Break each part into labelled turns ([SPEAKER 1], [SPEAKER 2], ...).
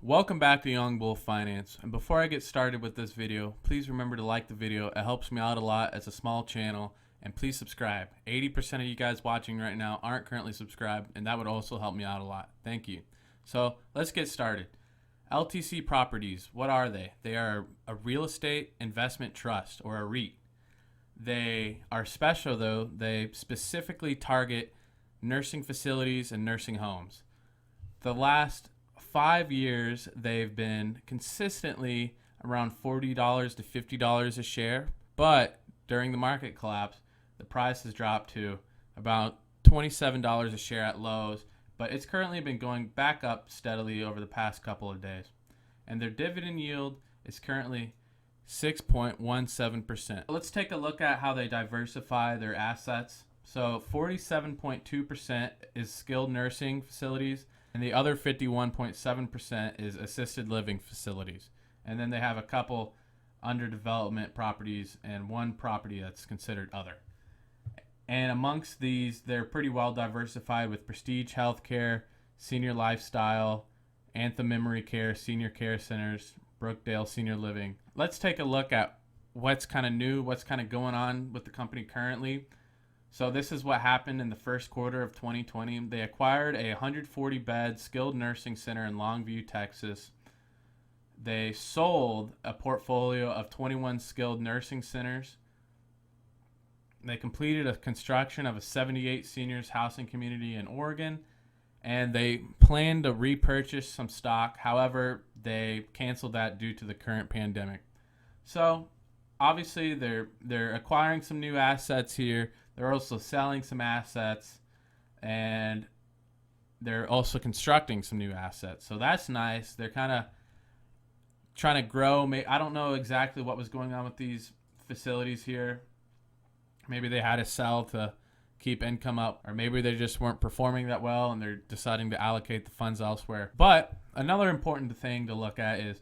[SPEAKER 1] Welcome back to Young Bull Finance, and before I get started with this video, please remember to like the video. It helps me out a lot as a small channel, and please subscribe. 80% of you guys watching right now aren't currently subscribed, and that would also help me out a lot. Thank you. So let's get started. LTC Properties, what are they? They are a real estate investment trust, or a REIT. They are special though. They specifically target nursing facilities and nursing homes. The last 5 years, they've been consistently around $40 to $50 a share, but during the market collapse, the price has dropped to about $27 a share at lows, but it's currently been going back up steadily over the past couple of days. And their dividend yield is currently 6.17%. Let's take a look at how they diversify their assets. So 47.2% is skilled nursing facilities, and the other 51.7% is assisted living facilities. And then they have a couple under development properties and one property that's considered other. And amongst these, they're pretty well diversified with prestige healthcare, senior lifestyle, Anthem Memory Care, senior care centers, Brookdale Senior Living. Let's take a look at what's kind of new, what's kind of going on with the company currently. So this is what happened in the first quarter of 2020. They acquired a 140-bed skilled nursing center in Longview, Texas. They sold a portfolio of 21 skilled nursing centers. They completed a construction of a 78 seniors housing community in Oregon, and they plan to repurchase some stock. However, they canceled that due to the current pandemic. So obviously they're acquiring some new assets here. They're also selling some assets, and they're also constructing some new assets. So that's nice. They're kind of trying to grow. I don't know exactly what was going on with these facilities here. Maybe they had to sell to keep income up, or maybe they just weren't performing that well and they're deciding to allocate the funds elsewhere. But another important thing to look at is,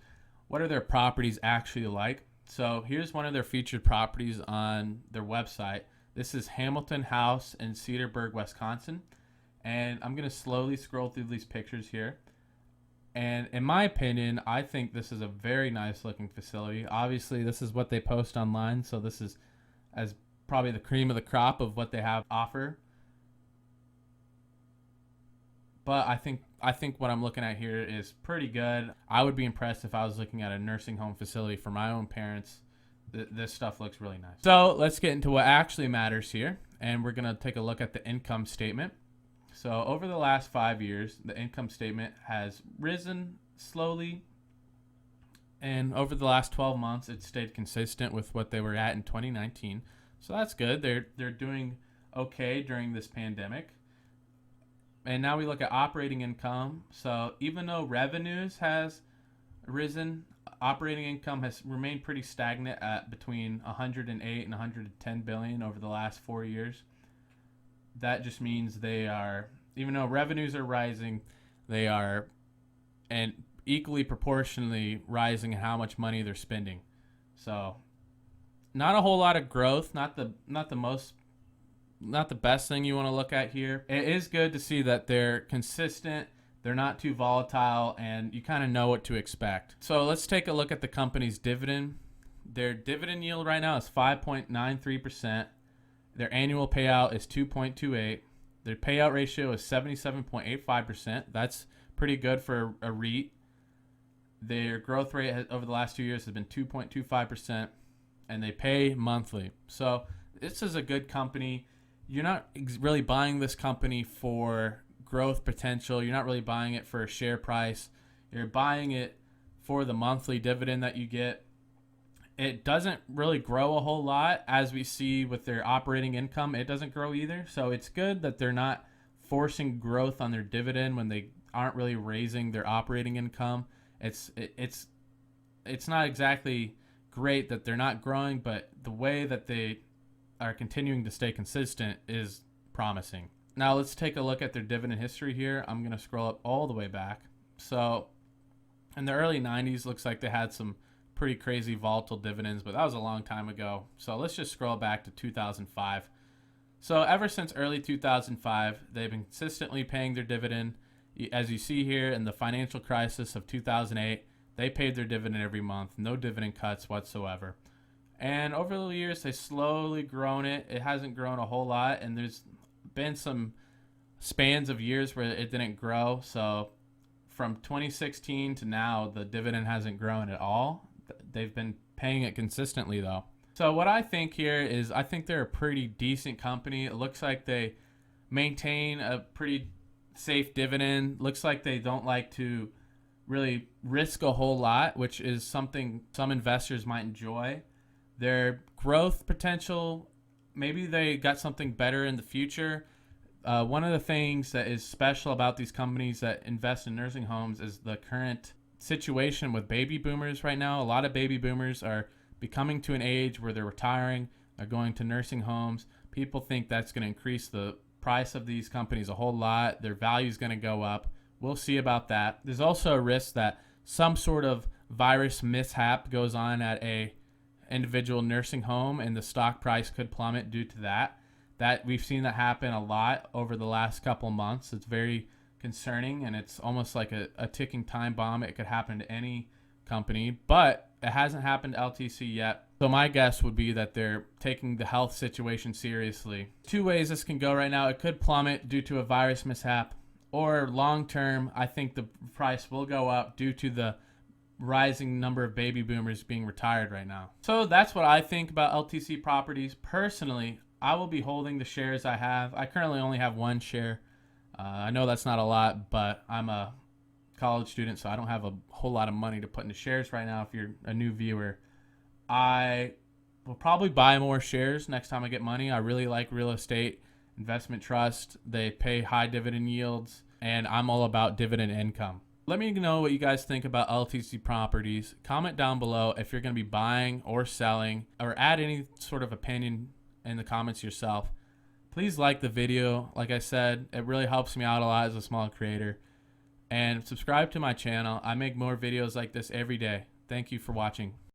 [SPEAKER 1] what are their properties actually like? So here's one of their featured properties on their website. This is Hamilton House in Cedarburg, Wisconsin. And I'm going to slowly scroll through these pictures here. And in my opinion, I think this is a very nice looking facility. Obviously, this is what they post online, so this is as probably the cream of the crop of what they have to offer. But I think what I'm looking at here is pretty good. I would be impressed if I was looking at a nursing home facility for my own parents. This stuff looks really nice. So let's get into what actually matters here, and we're going to take a look at the income statement. So over the last 5 years, the income statement has risen slowly, and over the last 12 months, it stayed consistent with what they were at in 2019. So that's good. They're doing okay during this pandemic. And now we look at operating income. So even though revenues has risen, operating income has remained pretty stagnant at between 108 and 110 billion over the last 4 years. That just means they are, even though revenues are rising, they are and equally proportionally rising in how much money they're spending. So not a whole lot of growth, not the best thing you want to look at here. It is good to see that they're consistent, they're not too volatile, and you kind of know what to expect. So let's take a look at the company's dividend. Their dividend yield right now is 5.93%. Their annual payout is 2.28. Their payout ratio is 77.85%. That's pretty good for a REIT. Their growth rate over the last 2 years has been 2.25%, and they pay monthly. So this is a good company. You're not really buying this company for growth potential. You're not really buying it for a share price. You're buying it for the monthly dividend that you get. It doesn't really grow a whole lot, as we see with their operating income. It doesn't grow either. So it's good that they're not forcing growth on their dividend when they aren't really raising their operating income. It's not exactly great that they're not growing, but the way that they are continuing to stay consistent is promising. Now let's take a look at their dividend history here. I'm going to scroll up all the way back. So in the early 90s, looks like they had some pretty crazy volatile dividends, but that was a long time ago. So let's just scroll back to 2005. So ever since early 2005, they've been consistently paying their dividend, As you see here in the financial crisis of 2008, they paid their dividend every month, no dividend cuts whatsoever. And over the years, they slowly grown it. It hasn't grown a whole lot, and there's been some spans of years where it didn't grow. So from 2016 to now, the dividend hasn't grown at all. They've been paying it consistently, though. So what I think here is I think they're a pretty decent company. It looks like they maintain a pretty safe dividend. Looks like they don't like to really risk a whole lot, which is something some investors might enjoy. Their growth potential, maybe they got something better in the future. One of the things that is special about these companies that invest in nursing homes is the current situation with baby boomers right now. A lot of baby boomers are becoming to an age where they're retiring, they're going to nursing homes. People think that's going to increase the price of these companies a whole lot. Their value is going to go up. We'll see about that. There's also a risk that some sort of virus mishap goes on at a individual nursing home and the stock price could plummet due to that. That we've seen that happen a lot over the last couple months. It's very concerning, and it's almost like a ticking time bomb. It could happen to any company, but it hasn't happened to LTC yet. So my guess would be that they're taking the health situation seriously. Two ways this can go right now. It could plummet due to a virus mishap, or long term, I think the price will go up due to the rising number of baby boomers being retired right now. So that's what I think about LTC Properties. Personally, I will be holding the shares I have. I currently only have one share. I know that's not a lot, but I'm a college student, so I don't have a whole lot of money to put into shares right now. If you're a new viewer, I will probably buy more shares next time I get money. I really like real estate investment trust. They pay high dividend yields, and I'm all about dividend income. Let me know what you guys think about LTC Properties. Comment down below if you're going to be buying or selling, or add any sort of opinion in the comments yourself. Please like the video. Like I said, it really helps me out a lot as a small creator. And subscribe to my channel. I make more videos like this every day. Thank you for watching.